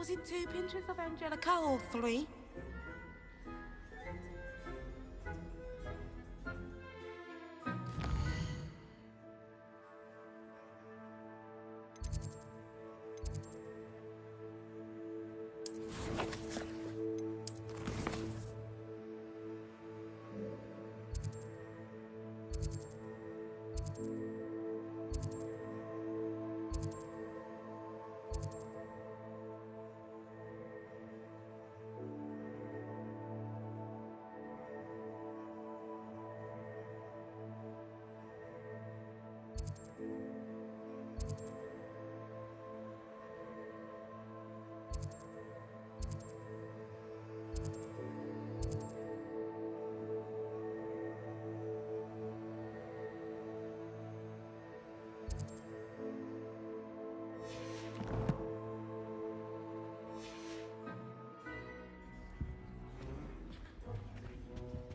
Was it 2 pinches of Angelica or 3?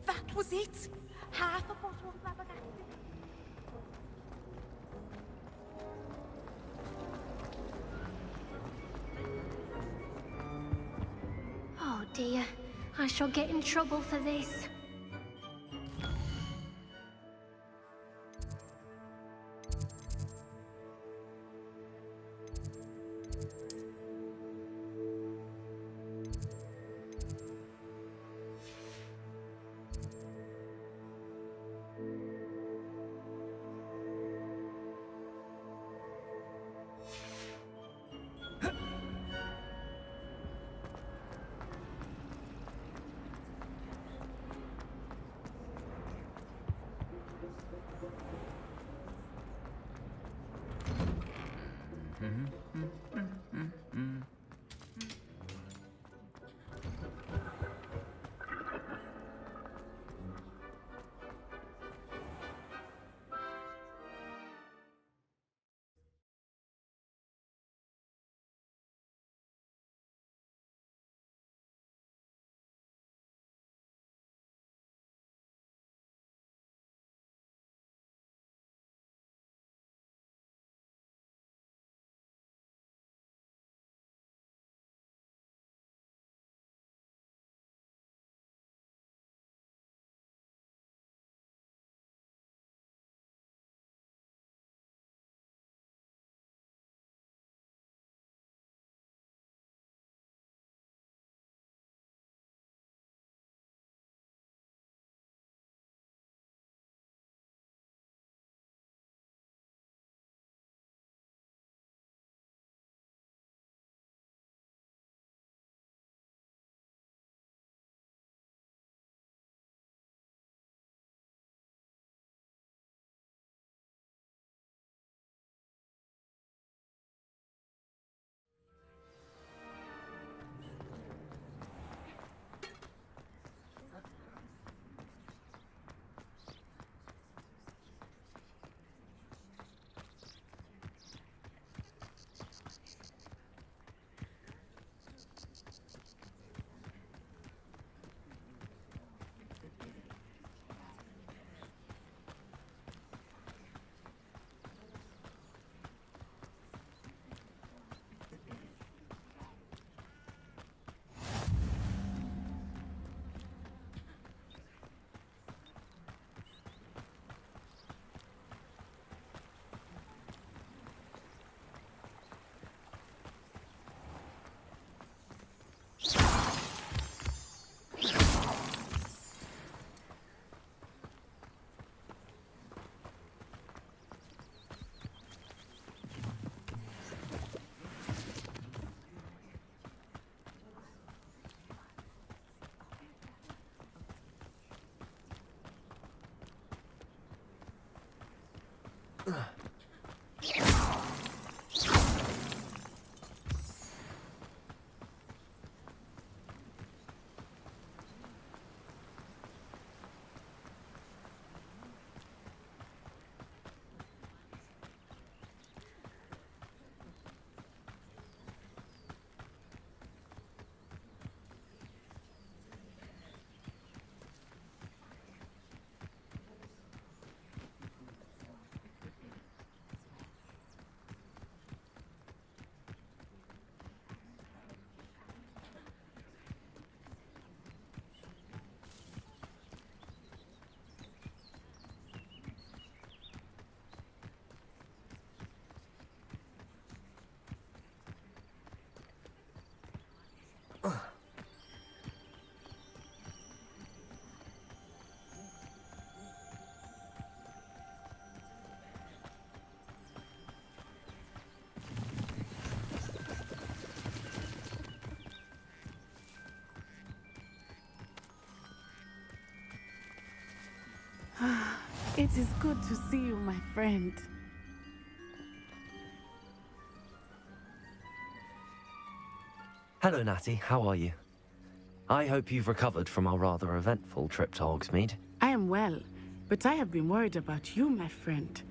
That was it! Half a bottle of flabbergasted. Oh dear, I shall get in trouble for this. It is good to see you, my friend. Hello, Natty. How are you? I hope you've recovered from our rather eventful trip to Hogsmeade. I am well, but I have been worried about you, my friend.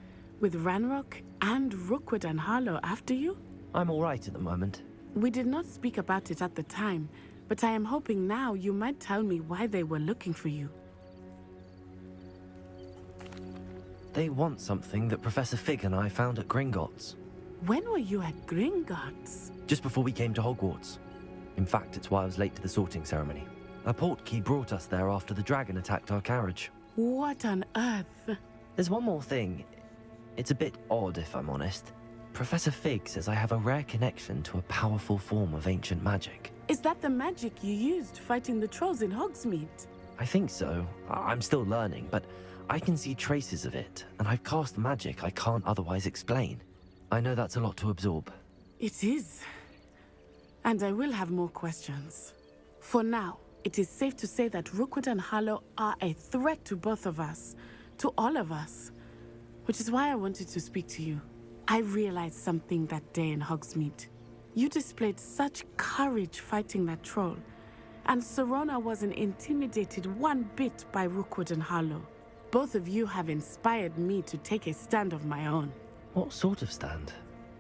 With Ranrock and Rookwood and Harlow after you? I'm all right at the moment. We did not speak about it at the time, but I am hoping now you might tell me why they were looking for you. They want something that Professor Fig and I found at Gringotts. When were you at Gringotts? Just before we came to Hogwarts. In fact, it's why I was late to the sorting ceremony. A portkey brought us there after the dragon attacked our carriage. What on earth? There's one more thing. It's a bit odd, if I'm honest. Professor Fig says I have a rare connection to a powerful form of ancient magic. Is that the magic you used fighting the trolls in Hogsmeade? I think so. I'm still learning, but I can see traces of it, and I've cast magic I can't otherwise explain. I know that's a lot to absorb. It is. And I will have more questions. For now, it is safe to say that Rookwood and Harlow are a threat to both of us, to all of us. Which is why I wanted to speak to you. I realized something that day in Hogsmeade. You displayed such courage fighting that troll, and Serona wasn't intimidated one bit by Rookwood and Harlow. Both of you have inspired me to take a stand of my own. What sort of stand?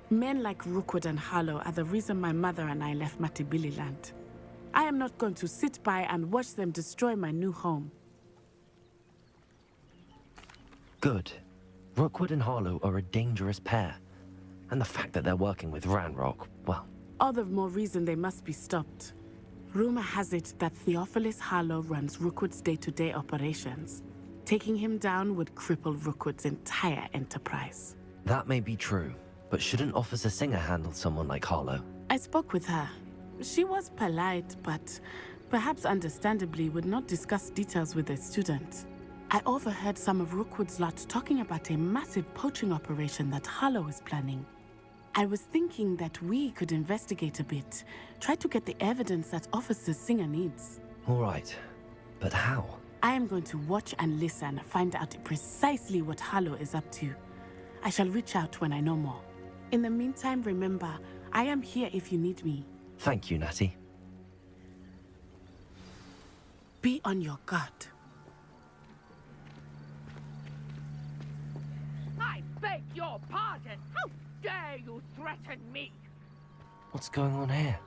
Men like Rookwood and Harlow are the reason my mother and I left Matabeleland. I am not going to sit by and watch them destroy my new home. Good. Rookwood and Harlow are a dangerous pair. And the fact that they're working with Ranrock, well... All the more reason they must be stopped. Rumor has it that Theophilus Harlow runs Rookwood's day-to-day operations. Taking him down would cripple Rookwood's entire enterprise. That may be true, but shouldn't Officer Singer handle someone like Harlow? I spoke with her. She was polite, but perhaps understandably would not discuss details with a student. I overheard some of Rookwood's lot talking about a massive poaching operation that Harlow is planning. I was thinking that we could investigate a bit, try to get the evidence that Officer Singer needs. All right, but how? I am going to watch and listen, find out precisely what Harlow is up to. I shall reach out when I know more. In the meantime, remember, I am here if you need me. Thank you, Natty. Be on your guard. I beg your pardon. How dare you threaten me? What's going on here?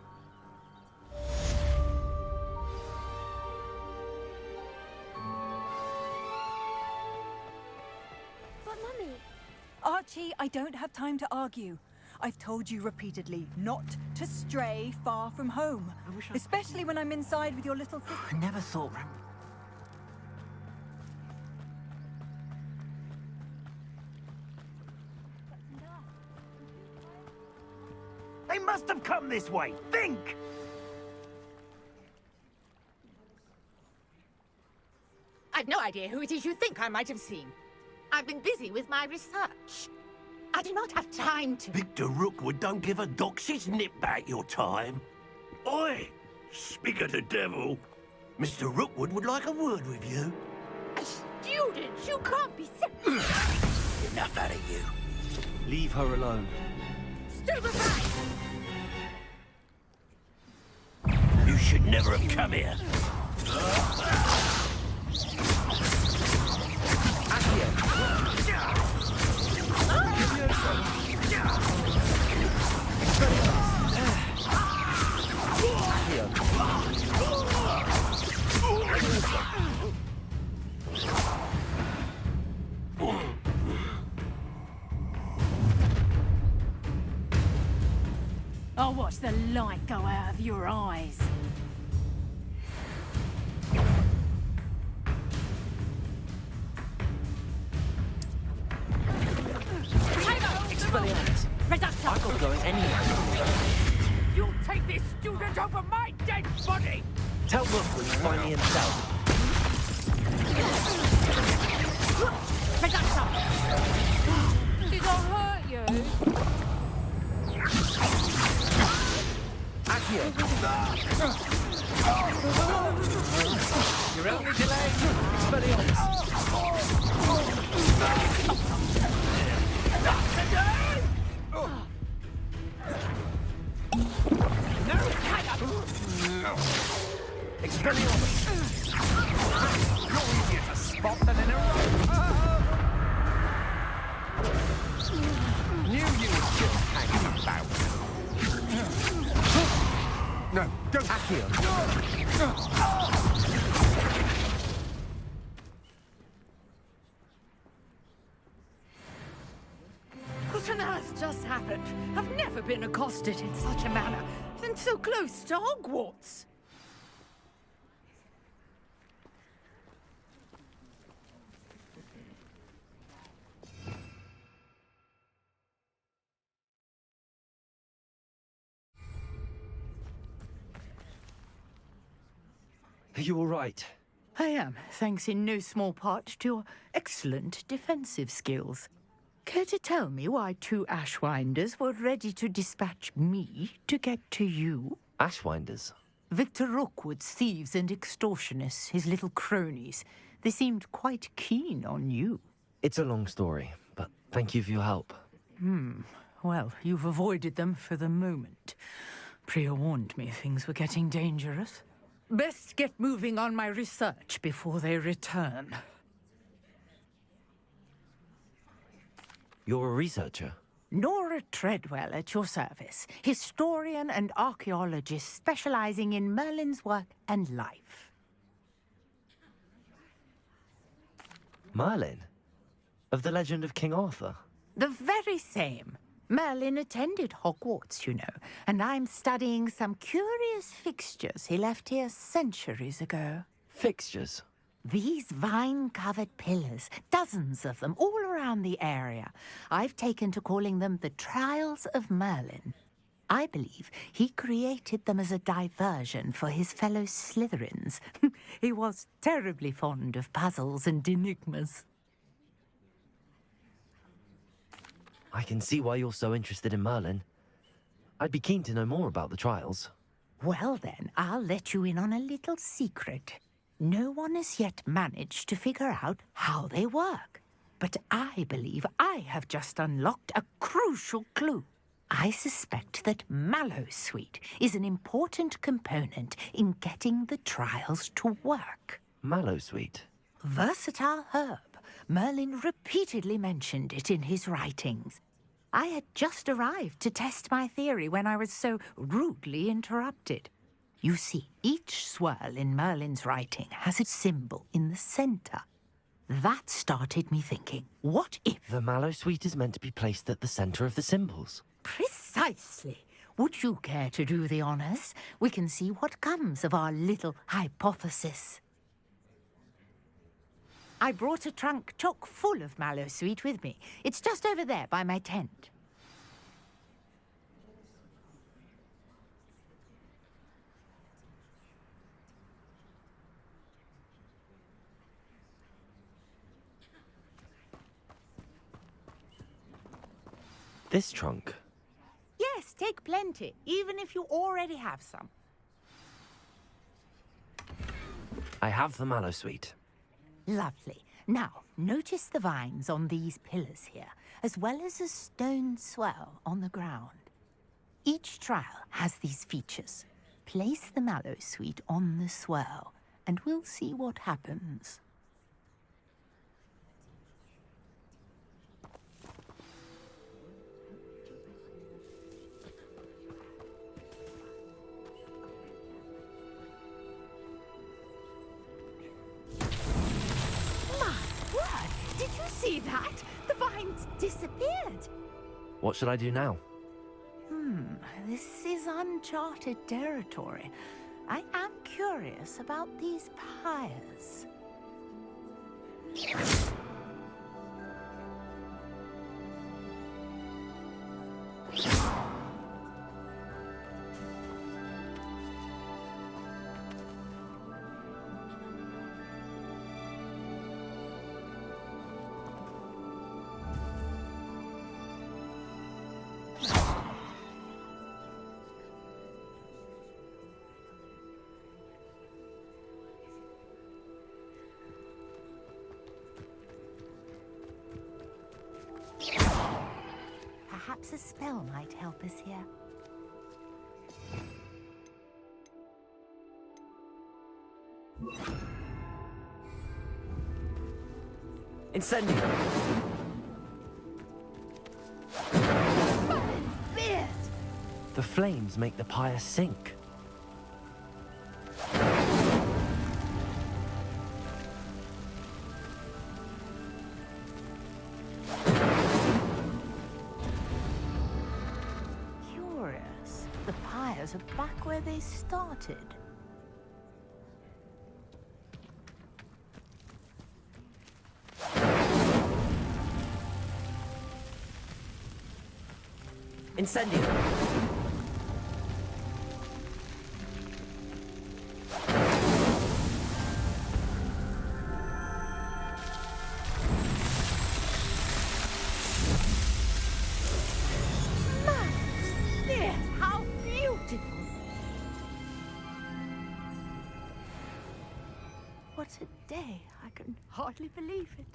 But Mummy... Archie, I don't have time to argue. I've told you repeatedly not to stray far from home. Especially when I'm inside with your little sister. I never thought... They must have come this way! Think! I've no idea who it is you think I might have seen. I've been busy with my research. I do not have time to... Victor Rookwood don't give a doxy's nip back your time. Oi! Speak of the devil. Mr. Rookwood would like a word with you. A student? You can't be so... Enough out of you. Leave her alone. Stupefy! You should never have come here. I'll watch the light go out of your eyes. Expelliarmus! I'm not going anywhere. You'll take this student over my dead body! Tell Rookwood to find me himself. Did I hurt you? Accio. Your only delay. Expelliarmus. You're easier to spot than in a row. Knew you were still hanging about. No, don't. Accio. What on earth just happened? I've never been accosted in such a manner, and so close to Hogwarts. Are you all right? I am, thanks in no small part to your excellent defensive skills. Care to tell me why 2 Ashwinders were ready to dispatch me to get to you? Ashwinders? Victor Rookwood's thieves and extortionists, his little cronies. They seemed quite keen on you. It's a long story, but thank you for your help. Well, you've avoided them for the moment. Priya warned me things were getting dangerous. Best get moving on my research before they return. You're a researcher? Nora Treadwell at your service, historian and archaeologist specializing in Merlin's work and life. Merlin? Of the legend of King Arthur? The very same. Merlin attended Hogwarts, you know, and I'm studying some curious fixtures he left here centuries ago. Fixtures? These vine-covered pillars, dozens of them, all around the area. I've taken to calling them the Trials of Merlin. I believe he created them as a diversion for his fellow Slytherins. He was terribly fond of puzzles and enigmas. I can see why you're so interested in Merlin. I'd be keen to know more about the trials. Well then, I'll let you in on a little secret. No one has yet managed to figure out how they work. But I believe I have just unlocked a crucial clue. I suspect that Mallowsweet is an important component in getting the trials to work. Mallowsweet? Versatile herb. Merlin repeatedly mentioned it in his writings. I had just arrived to test my theory when I was so rudely interrupted. You see, each swirl in Merlin's writing has a symbol in the center. That started me thinking, what if... The Mallowsweet is meant to be placed at the center of the symbols. Precisely. Would you care to do the honors? We can see what comes of our little hypothesis. I brought a trunk chock full of Mallowsweet with me. It's just over there by my tent. This trunk? Yes, take plenty, even if you already have some. I have the Mallowsweet. Lovely. Now, notice the vines on these pillars here, as well as a stone swell on the ground. Each trial has these features. Place the Mallowsweet on the swell, and we'll see what happens. Did you see that? The vines disappeared. What should I do now? This is uncharted territory. I am curious about these pyres. Perhaps a spell might help us here. Incendio! The flames make the pyre sink. Curious. The pyres are back where they started. Incendio! There, how beautiful! What a day. I can hardly believe it.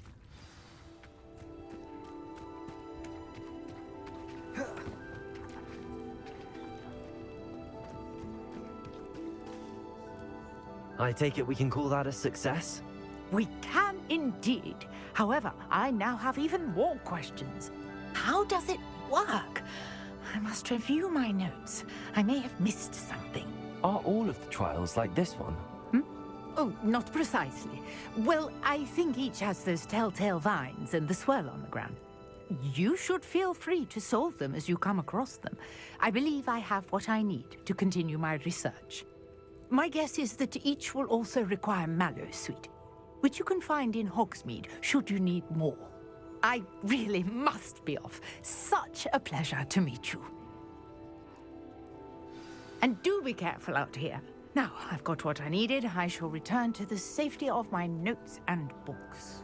I take it we can call that a success? We can indeed. However, I now have even more questions. How does it work? I must review my notes. I may have missed something. Are all of the trials like this one? Oh, not precisely. Well, I think each has those telltale vines and the swirl on the ground. You should feel free to solve them as you come across them. I believe I have what I need to continue my research. My guess is that each will also require mallow sweet, which you can find in Hogsmeade should you need more. I really must be off. Such a pleasure to meet you. And do be careful out here. Now, I've got what I needed. I shall return to the safety of my notes and books.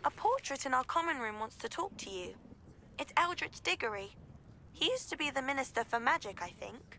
A portrait in our common room wants to talk to you. It's Eldritch Diggory. He used to be the Minister for Magic, I think.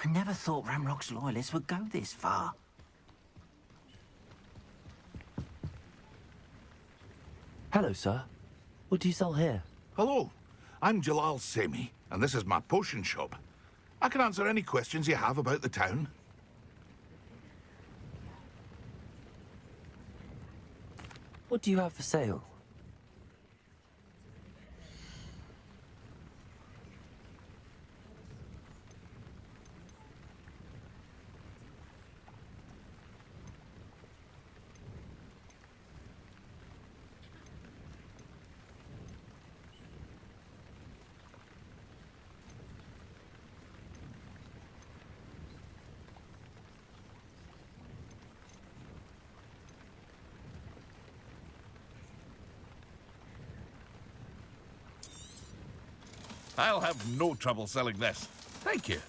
I never thought Ramrock's loyalists would go this far. Hello, sir. What do you sell here? Hello, I'm Jalal Semi, and this is my potion shop. I can answer any questions you have about the town. What do you have for sale? I'll have no trouble selling this. Thank you.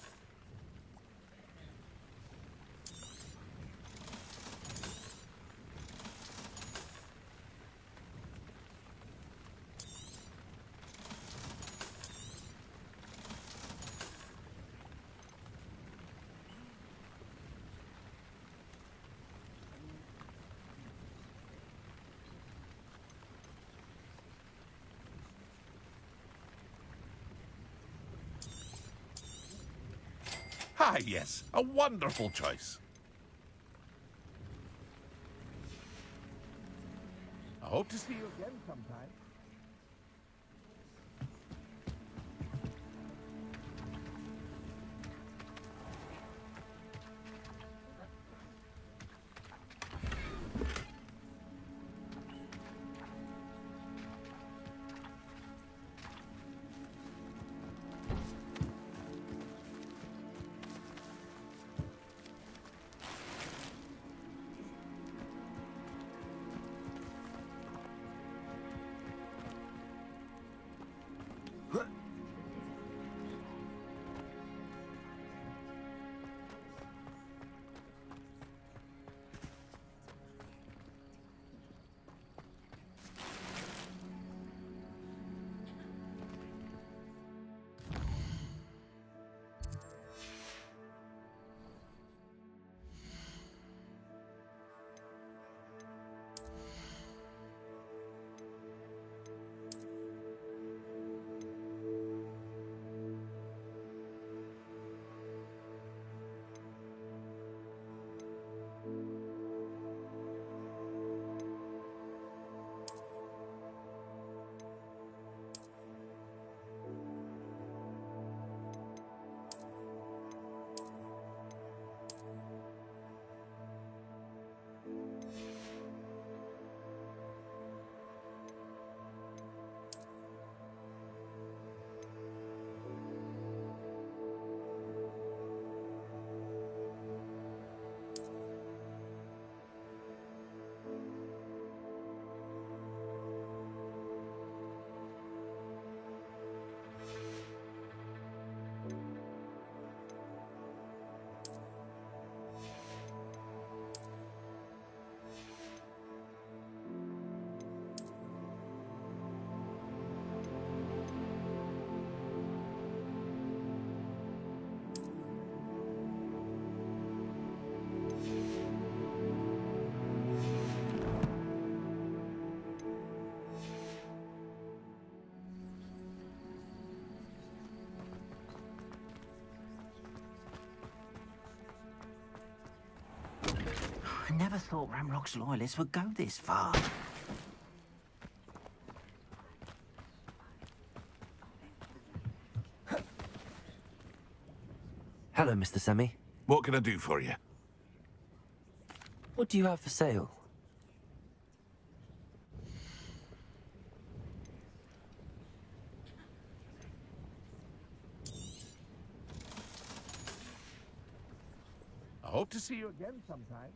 Ah, yes, a wonderful choice. I hope to see you again sometime. I never thought Ramrock's loyalists would go this far. Hello, Mr. Semi. What can I do for you? What do you have for sale? I hope to see you again sometime.